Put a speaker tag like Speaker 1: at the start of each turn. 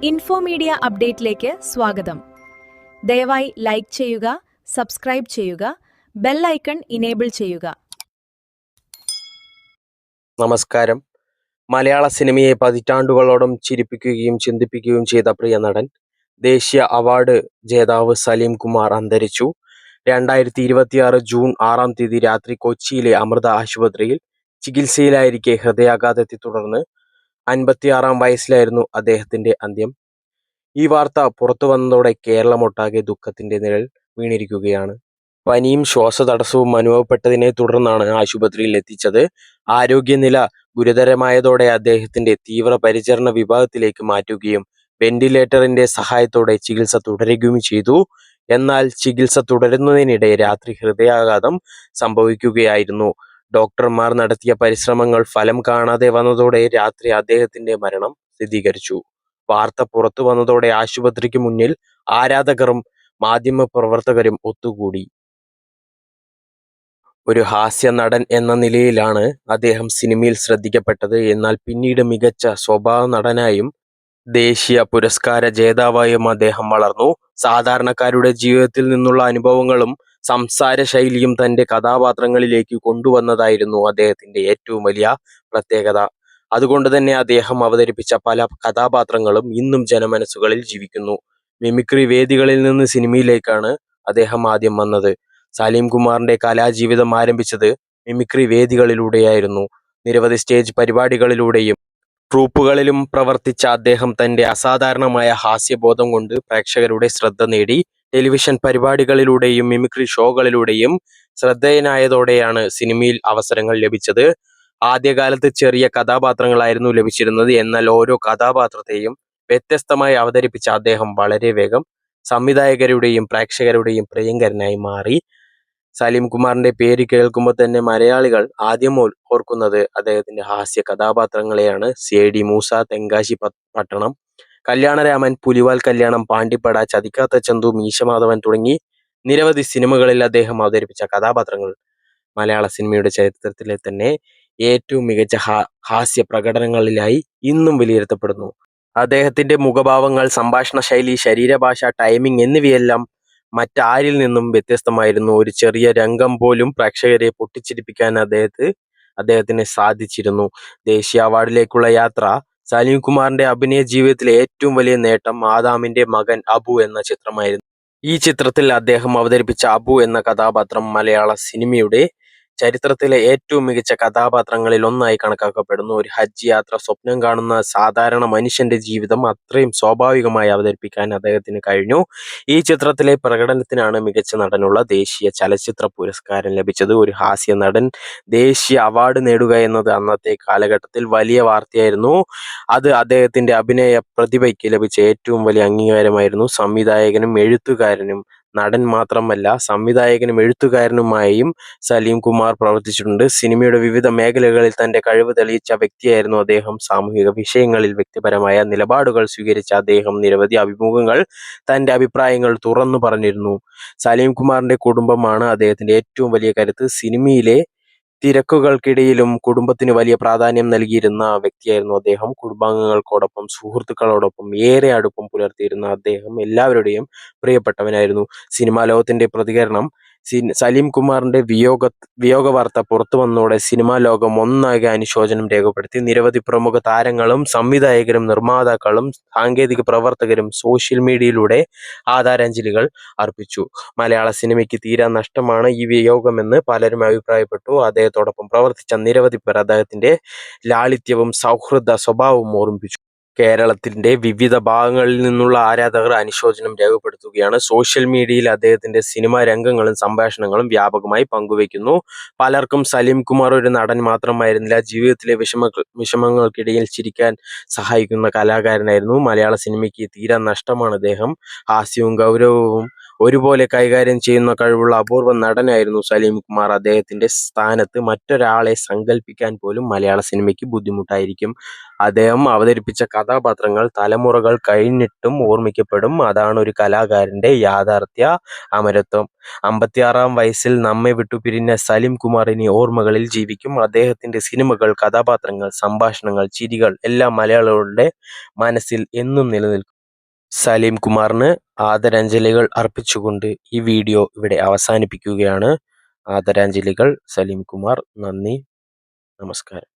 Speaker 1: Info media അപ്ഡേറ്റിലേക്ക് സ്വാഗതം. ദയവായി like ചെയ്യുക, സബ്സ്ക്രൈബ് ചെയ്യുക, ബെൽ ഐക്കൺ ഇനേബിൾ ചെയ്യുക.
Speaker 2: നമസ്കാരം. മലയാള സിനിമയെ പതിറ്റാണ്ടുകളോളം ചിരിപ്പിക്കുകയും ചിന്തിപ്പിക്കുകയും ചെയ്ത പ്രിയ നടൻ, ദേശീയ അവാർഡ് ജേതാവ് സലീം കുമാർ അന്തരിച്ചു. 2026 ജൂൺ 6 തീയതി രാത്രി കൊച്ചിയിലെ അമൃത ആശുപത്രിയിൽ ചികിത്സയിലായിരിക്കെ ഹൃദയാഘാതത്തെ തുടർന്ന് 56 വയസ്സിലായിരുന്നു അദ്ദേഹത്തിന്റെ അന്ത്യം. ഈ വാർത്ത പുറത്തു വന്നതോടെ കേരളമൊട്ടാകെ ദുഃഖത്തിന്റെ നിഴൽ വീണിരിക്കുകയാണ്. പനിയും ശ്വാസതടസ്സവും അനുഭവപ്പെട്ടതിനെ തുടർന്നാണ് ആശുപത്രിയിൽ എത്തിച്ചത്. ആരോഗ്യനില ഗുരുതരമായതോടെ അദ്ദേഹത്തിന്റെ തീവ്രപരിചരണ വിഭാഗത്തിലേക്ക് മാറ്റുകയും വെന്റിലേറ്ററിന്റെ സഹായത്തോടെ ചികിത്സ തുടരുകയും ചെയ്തു. എന്നാൽ ചികിത്സ തുടരുന്നതിനിടെ രാത്രി ഹൃദയാഘാതം സംഭവിക്കുകയായിരുന്നു. ഡോക്ടർമാർ നടത്തിയ പരിശ്രമങ്ങൾ ഫലം കാണാതെ വന്നതോടെ രാത്രി അദ്ദേഹത്തിന്റെ മരണം സ്ഥിരീകരിച്ചു. വാർത്ത പുറത്തു വന്നതോടെ ആശുപത്രിക്ക് മുന്നിൽ ആരാധകരും മാധ്യമപ്രവർത്തകരും ഒത്തുകൂടി. ഒരു ഹാസ്യ നടൻ എന്ന നിലയിലാണ് അദ്ദേഹം സിനിമയിൽ ശ്രദ്ധിക്കപ്പെട്ടത്. എന്നാൽ പിന്നീട് മികച്ച സ്വഭാവ നടനായും ദേശീയ പുരസ്കാര ജേതാവായും അദ്ദേഹം വളർന്നു. സാധാരണക്കാരുടെ ജീവിതത്തിൽ നിന്നുള്ള അനുഭവങ്ങളും സംസാര ശൈലിയും തന്റെ കഥാപാത്രങ്ങളിലേക്ക് കൊണ്ടുവന്നതായിരുന്നു അദ്ദേഹത്തിന്റെ ഏറ്റവും വലിയ പ്രത്യേകത. അതുകൊണ്ട് തന്നെ അദ്ദേഹം അവതരിപ്പിച്ച പല കഥാപാത്രങ്ങളും ഇന്നും ജനമനസ്സുകളിൽ ജീവിക്കുന്നു. മിമിക്രി വേദികളിൽ നിന്ന് സിനിമയിലേക്കാണ് അദ്ദേഹം ആദ്യം വന്നത്. സലീം കുമാറിന്റെ കലാജീവിതം ആരംഭിച്ചത് മിമിക്രി വേദികളിലൂടെയായിരുന്നു. നിരവധി സ്റ്റേജ് പരിപാടികളിലൂടെയും ട്രൂപ്പുകളിലും പ്രവർത്തിച്ച അദ്ദേഹം തന്റെ അസാധാരണമായ ഹാസ്യബോധം കൊണ്ട് പ്രേക്ഷകരുടെ ശ്രദ്ധ നേടി. ടെലിവിഷൻ പരിപാടികളിലൂടെയും മിമിക്രി ഷോകളിലൂടെയും ശ്രദ്ധേയനായതോടെയാണ് സിനിമയിൽ അവസരങ്ങൾ ലഭിച്ചത്. ആദ്യകാലത്ത് ചെറിയ കഥാപാത്രങ്ങളായിരുന്നു ലഭിച്ചിരുന്നത്. എന്നാൽ ഓരോ കഥാപാത്രത്തെയും വ്യത്യസ്തമായി അവതരിപ്പിച്ച അദ്ദേഹം വളരെ വേഗം സംവിധായകരുടെയും പ്രേക്ഷകരുടെയും പ്രിയങ്കരനായി മാറി. സലീം കുമാറിന്റെ പേര് കേൾക്കുമ്പോൾ തന്നെ മലയാളികൾ ആദ്യം ഓർക്കുന്നത് അദ്ദേഹത്തിന്റെ ഹാസ്യ കഥാപാത്രങ്ങളെയാണ്. CID മൂസ, തെങ്കാശി പട്ടണം, കല്യാണരാമൻ, പുലിവാൽ കല്യാണം, പാണ്ടിപ്പട, ചതിക്കാത്ത ചന്തു, മീശമാധവൻ തുടങ്ങി നിരവധി സിനിമകളിൽ അദ്ദേഹം അവതരിപ്പിച്ച കഥാപാത്രങ്ങൾ മലയാള സിനിമയുടെ ചരിത്രത്തിലെ തന്നെ ഏറ്റവും മികച്ച ഹാസ്യ പ്രകടനങ്ങളിലായി ഇന്നും വിലയിരുത്തപ്പെടുന്നു. അദ്ദേഹത്തിന്റെ മുഖഭാവങ്ങൾ, സംഭാഷണ ശൈലി, ശരീരഭാഷ, ടൈമിംഗ് എന്നിവയെല്ലാം മറ്റാരിൽ നിന്നും വ്യത്യസ്തമായിരുന്നു. ഒരു ചെറിയ രംഗം പോലും പ്രേക്ഷകരെ പൊട്ടിച്ചിരിപ്പിക്കാൻ അദ്ദേഹത്തിന് സാധിച്ചിരുന്നു. ദേശീയ അവാർഡിലേക്കുള്ള യാത്ര. സലീം കുമാറിന്റെ അഭിനയ ജീവിതത്തിലെ ഏറ്റവും വലിയ നേട്ടം ആദാമിന്റെ മകൻ അബു എന്ന ചിത്രമായിരുന്നു. ഈ ചിത്രത്തിൽ അദ്ദേഹം അവതരിപ്പിച്ച അബു എന്ന കഥാപാത്രം മലയാള സിനിമയുടെ ചരിത്രത്തിലെ ഏറ്റവും മികച്ച കഥാപാത്രങ്ങളിൽ ഒന്നായി കണക്കാക്കപ്പെടുന്നു. ഒരു ഹജ്ജ് യാത്ര സ്വപ്നം കാണുന്ന സാധാരണ മനുഷ്യന്റെ ജീവിതം അത്രയും സ്വാഭാവികമായി അവതരിപ്പിക്കാൻ അദ്ദേഹത്തിന് കഴിഞ്ഞു. ഈ ചിത്രത്തിലെ പ്രകടനത്തിനാണ് മികച്ച നടനുള്ള ദേശീയ ചലച്ചിത്ര പുരസ്കാരം ലഭിച്ചത്. ഒരു ഹാസ്യ നടൻ ദേശീയ അവാർഡ് നേടുക എന്നത് അന്നത്തെ കാലഘട്ടത്തിൽ വലിയ വാർത്തയായിരുന്നു. അത് അദ്ദേഹത്തിന്റെ അഭിനയ പ്രതിഭയ്ക്ക് ലഭിച്ച ഏറ്റവും വലിയ അംഗീകാരമായിരുന്നു. സംവിധായകനും എഴുത്തുകാരനും, നടൻ മാത്രമല്ല സംവിധായകനും എഴുത്തുകാരനുമായും സലീം കുമാർ പ്രവർത്തിച്ചിട്ടുണ്ട്. സിനിമയുടെ വിവിധ മേഖലകളിൽ തന്റെ കഴിവ് തെളിയിച്ച വ്യക്തിയായിരുന്നു അദ്ദേഹം. സാമൂഹിക വിഷയങ്ങളിൽ വ്യക്തിപരമായ നിലപാടുകൾ സ്വീകരിച്ച അദ്ദേഹം നിരവധി അഭിമുഖങ്ങൾ തന്റെ അഭിപ്രായങ്ങൾ തുറന്നു പറഞ്ഞിരുന്നു. സലീം കുമാറിന്റെ കുടുംബമാണ് അദ്ദേഹത്തിന്റെ ഏറ്റവും വലിയ കരുത്ത്. സിനിമയിലെ തിരക്കുകൾക്കിടയിലും കുടുംബത്തിന് വലിയ പ്രാധാന്യം നൽകിയിരുന്ന വ്യക്തിയായിരുന്നു അദ്ദേഹം. കുടുംബാംഗങ്ങൾക്കോടൊപ്പം സുഹൃത്തുക്കളോടൊപ്പം ഏറെ അടുപ്പം പുലർത്തിയിരുന്ന അദ്ദേഹം എല്ലാവരുടെയും പ്രിയപ്പെട്ടവനായിരുന്നു. സിനിമാ ലോകത്തിന്റെ പ്രതികരണം. സലീം കുമാറിന്റെ വിയോഗ വാർത്ത പുറത്തു വന്നതോടെ സിനിമാ ലോകം ഒന്നാകെ അനുശോചനം രേഖപ്പെടുത്തി. നിരവധി പ്രമുഖ താരങ്ങളും സംവിധായകരും നിർമ്മാതാക്കളും സാങ്കേതിക പ്രവർത്തകരും സോഷ്യൽ മീഡിയയിലൂടെ ആദരാഞ്ജലികൾ അർപ്പിച്ചു. മലയാള സിനിമയ്ക്ക് തീരാ നഷ്ടമാണ് ഈ വിയോഗമെന്ന് പലരും അഭിപ്രായപ്പെട്ടു. അദ്ദേഹത്തോടൊപ്പം പ്രവർത്തിച്ച നിരവധി പേർ അദ്ദേഹത്തിന്റെ ലാളിത്യവും സൗഹൃദ സ്വഭാവവും ഓർമ്മിപ്പിച്ചു. കേരളത്തിന്റെ വിവിധ ഭാഗങ്ങളിൽ നിന്നുള്ള ആരാധകർ അനുശോചനം രേഖപ്പെടുത്തുകയാണ്. സോഷ്യൽ മീഡിയയിൽ അദ്ദേഹത്തിന്റെ സിനിമാ രംഗങ്ങളും സംഭാഷണങ്ങളും വ്യാപകമായി പങ്കുവയ്ക്കുന്നു. പലർക്കും സലീം കുമാർ ഒരു നടൻ മാത്രമായിരുന്നില്ല, ജീവിതത്തിലെ വിഷമങ്ങൾക്കിടയിൽ ചിരിക്കാൻ സഹായിക്കുന്ന കലാകാരനായിരുന്നു. മലയാള സിനിമയ്ക്ക് തീരാ നഷ്ടമാണ് അദ്ദേഹം. ഹാസ്യവും ഗൗരവവും ഒരുപോലെ കൈകാര്യം ചെയ്യുന്ന കഴിവുള്ള അപൂർവ നടനായിരുന്നു സലീം കുമാർ. അദ്ദേഹത്തിന്റെ സ്ഥാനത്ത് മറ്റൊരാളെ സങ്കല്പിക്കാൻ പോലും മലയാള സിനിമയ്ക്ക് ബുദ്ധിമുട്ടായിരിക്കും. അദ്ദേഹം അവതരിപ്പിച്ച കഥാപാത്രങ്ങൾ തലമുറകൾ കഴിഞ്ഞിട്ടും ഓർമ്മിക്കപ്പെടും. അതാണ് ഒരു കലാകാരന്റെ യാഥാർത്ഥ്യ അമരത്വം. 56-ാം വയസ്സിൽ നമ്മെ വിട്ടുപിരിഞ്ഞ സലീം കുമാർ ഇനി ഓർമ്മകളിൽ ജീവിക്കും. അദ്ദേഹത്തിന്റെ സിനിമകൾ, കഥാപാത്രങ്ങൾ, സംഭാഷണങ്ങൾ, ചിരികൾ എല്ലാം മലയാളികളുടെ മനസ്സിൽ എന്നും നിലനിൽക്കും. സലീം കുമാറിന് ആദരാഞ്ജലികൾ അർപ്പിച്ചുകൊണ്ട് ഈ വീഡിയോ ഇവിടെ അവസാനിപ്പിക്കുകയാണ്. ആദരാഞ്ജലികൾ സലീം കുമാർ. നന്ദി, നമസ്കാരം.